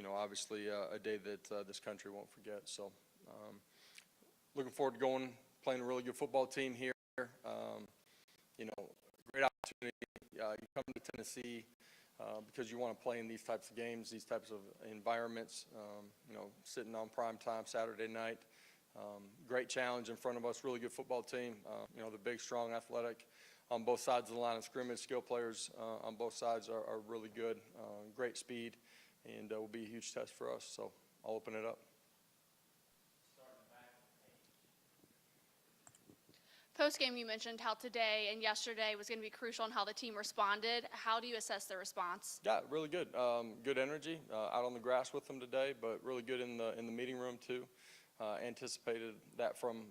obviously a day that this country won't forget. So looking forward to playing a really good football team here. Great opportunity. You come to Tennessee because you want to play in these types of games, these types of environments, sitting on prime time Saturday night. Great challenge in front of us, really good football team. They're big, strong, athletic on both sides of the line of scrimmage. Skill players on both sides are really good, great speed, and will be a huge test for us. So I'll open it up. Post-game, you mentioned how today and yesterday was going to be crucial in how the team responded. How do you assess the response? Yeah, really good. Good energy out on the grass with them today, but really good in the meeting room too. Anticipated that from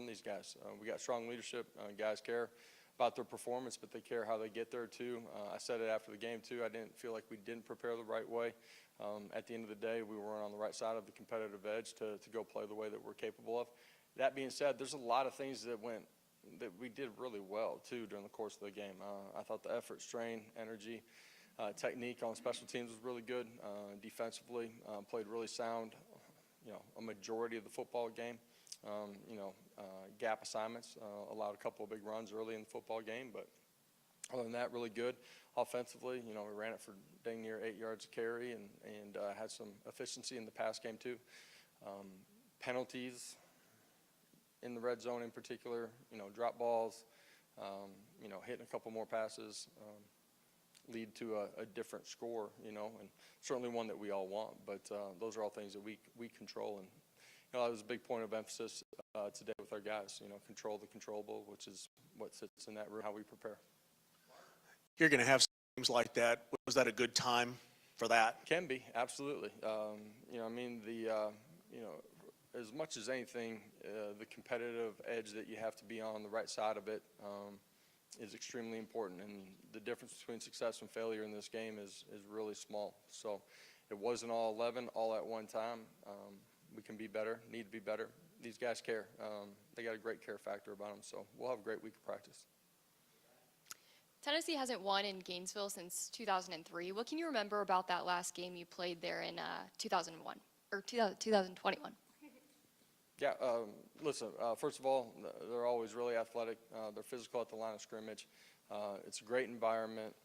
these guys. We got strong leadership. Guys care about their performance, but they care how they get there too. I said it after the game too. I didn't feel like we didn't prepare the right way. At the end of the day, we weren't on the right side of the competitive edge to go play the way that we're capable of. That being said, there's a lot of things that we did really well too during the course of the game. I thought the effort, strain, energy, technique on special teams was really good. Defensively, played really sound. A majority of the football game. Gap assignments, allowed a couple of big runs early in the football game, but other than that, really good. Offensively, we ran it for dang near 8 yards a carry and had some efficiency in the pass game too. Penalties in the red zone in particular, drop balls, hitting a couple more passes lead to a different score, and certainly one that we all want, but those are all things that we control. And that was a big point of emphasis today with our guys, control the controllable, which is what sits in that room, how we prepare. You're going to have games like that. Was that a good time for that? Can be, absolutely. As much as anything, the competitive edge that you have to be on the right side of it is extremely important, and the difference between success and failure in this game is really small. So it wasn't all 11 all at one time. We can be better, need to be better. These guys care. They got a great care factor about them, so we'll have a great week of practice. Tennessee hasn't won in Gainesville since 2003. What can you remember about that last game you played there in 2001 or 2021? Yeah, listen, first of all, they're always really athletic. They're physical at the line of scrimmage. It's a great environment.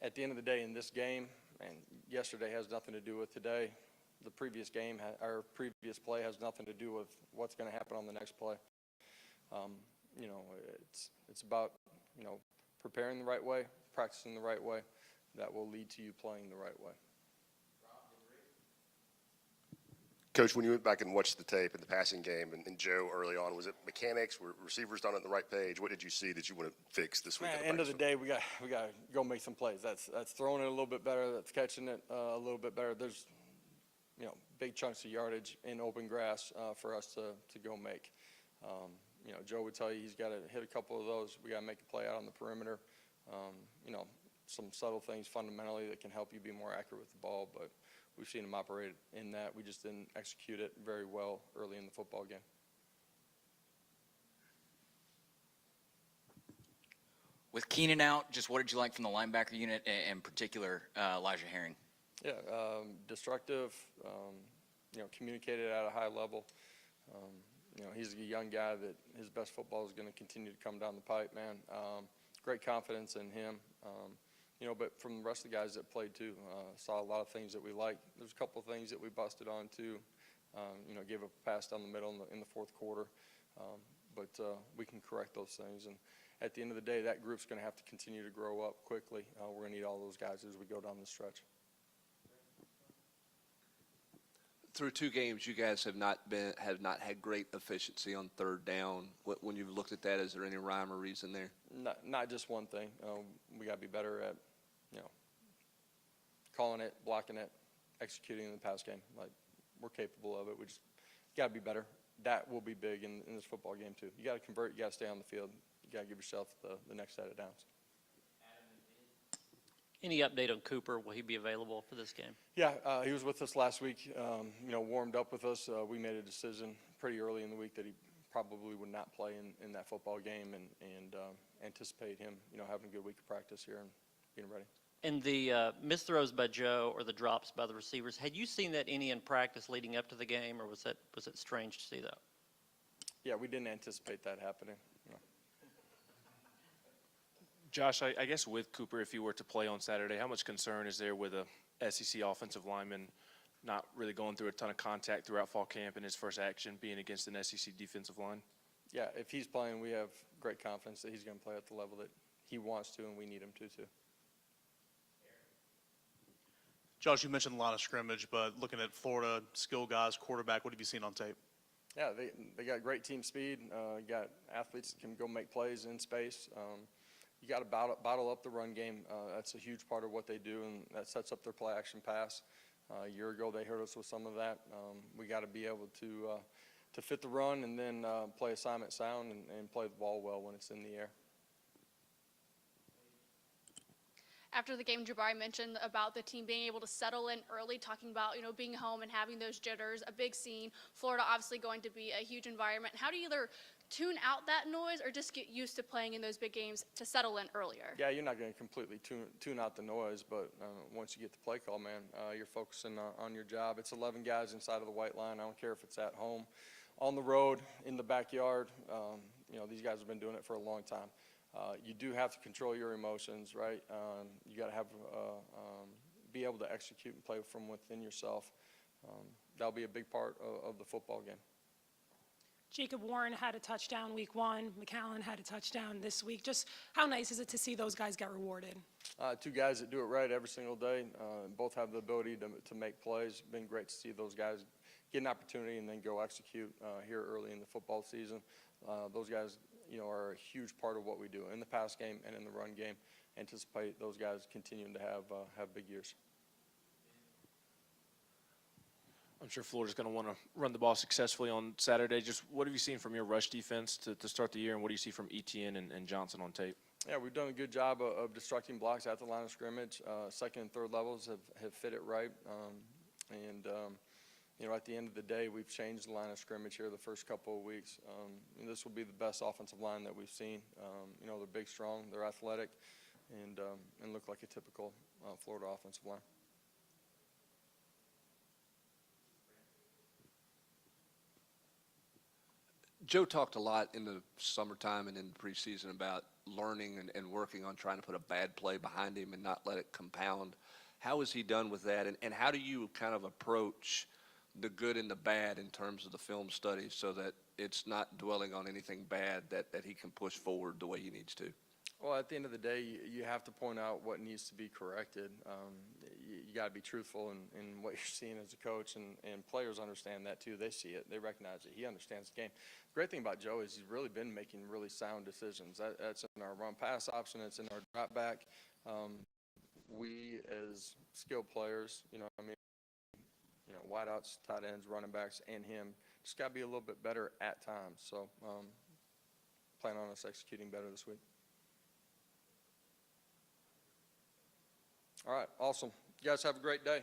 At the end of the day in this game, and yesterday has nothing to do with today, the previous game, our previous play has nothing to do with what's going to happen on the next play. It's about, preparing the right way, practicing the right way. That will lead to you playing the right way. Coach, when you went back and watched the tape in the passing game and Joe early on, was it mechanics? Were receivers not on the right page? What did you see that you want to fix this week? At the end of the day, we got to go make some plays. That's throwing it a little bit better. That's catching it a little bit better. There's big chunks of yardage in open grass for us to go make. Joe would tell you he's got to hit a couple of those. We got to make a play out on the perimeter. Some subtle things fundamentally that can help you be more accurate with the ball, but we've seen him operate in that. We just didn't execute it very well early in the football game. With Keenan out, just what did you like from the linebacker unit, in particular, Elijah Herring? Yeah, destructive, communicated at a high level. He's a young guy that his best football is going to continue to come down the pipe, man. Great confidence in him. But from the rest of the guys that played too, saw a lot of things that we liked. There's a couple of things that we busted on too. Gave up a pass down the middle in the fourth quarter. But we can correct those things. And at the end of the day, that group's going to have to continue to grow up quickly. We're going to need all those guys as we go down the stretch. Through 2 games, you guys have not had great efficiency on third down. When you've looked at that, is there any rhyme or reason there? Not just one thing. We got to be better at, calling it, blocking it, executing in the pass game. Like, we're capable of it. We just got to be better. That will be big in this football game too. You got to convert. You got to stay on the field. You got to give yourself the next set of downs. Any update on Cooper? Will he be available for this game? Yeah, he was with us last week, warmed up with us. We made a decision pretty early in the week that he probably would not play in that football game and anticipate him, having a good week of practice here and being ready. And the missed throws by Joe or the drops by the receivers, had you seen that any in practice leading up to the game, or was it strange to see that? Yeah, we didn't anticipate that happening. No. Josh, I guess with Cooper, if he were to play on Saturday, how much concern is there with a SEC offensive lineman not really going through a ton of contact throughout fall camp and his first action being against an SEC defensive line? Yeah, if he's playing, we have great confidence that he's going to play at the level that he wants to, and we need him to too. Josh, you mentioned a lot of scrimmage, but looking at Florida, skill guys, quarterback, what have you seen on tape? Yeah, they got great team speed. Got athletes that can go make plays in space. You got to bottle up the run game. That's a huge part of what they do, and that sets up their play action pass. A year ago, they hurt us with some of that. We got to be able to fit the run and then play assignment sound and play the ball well when it's in the air. After the game, Jabari mentioned about the team being able to settle in early, talking about, being home and having those jitters, a big scene. Florida obviously going to be a huge environment. How do you either tune out that noise or just get used to playing in those big games to settle in earlier? Yeah, you're not going to completely tune out the noise, but once you get the play call, man, you're focusing on your job. It's 11 guys inside of the white line. I don't care if it's at home, on the road, in the backyard. These guys have been doing it for a long time. You do have to control your emotions, right? You got to have be able to execute and play from within yourself. That'll be a big part of the football game. Jacob Warren had a touchdown week 1. McAllen had a touchdown this week. Just how nice is it to see those guys get rewarded? Two guys that do it right every single day. Both have the ability to make plays. Been great to see those guys get an opportunity and then go execute here early in the football season. Those guys, are a huge part of what we do in the pass game and in the run game. Anticipate those guys continuing to have big years. I'm sure Florida's going to want to run the ball successfully on Saturday. Just what have you seen from your rush defense to start the year, and what do you see from Etienne and Johnson on tape? Yeah, we've done a good job of destructing blocks at the line of scrimmage. Second and third levels have fit it right. At the end of the day, we've changed the line of scrimmage here the first couple of weeks. This will be the best offensive line that we've seen. They're big, strong, they're athletic, and look like a typical Florida offensive line. Joe talked a lot in the summertime and in the preseason about learning and working on trying to put a bad play behind him and not let it compound. How is he done with that, and how do you kind of approach the good and the bad in terms of the film study so that it's not dwelling on anything bad that he can push forward the way he needs to? Well, at the end of the day, you have to point out what needs to be corrected. You got to be truthful in what you're seeing as a coach, and players understand that too. They see it. They recognize it. He understands the game. The great thing about Joe is he's really been making really sound decisions. That's in our run-pass option. It's in our drop back. We, as skilled players, wideouts, tight ends, running backs, and him, just got to be a little bit better at times. So plan on us executing better this week. All right, awesome. You guys have a great day.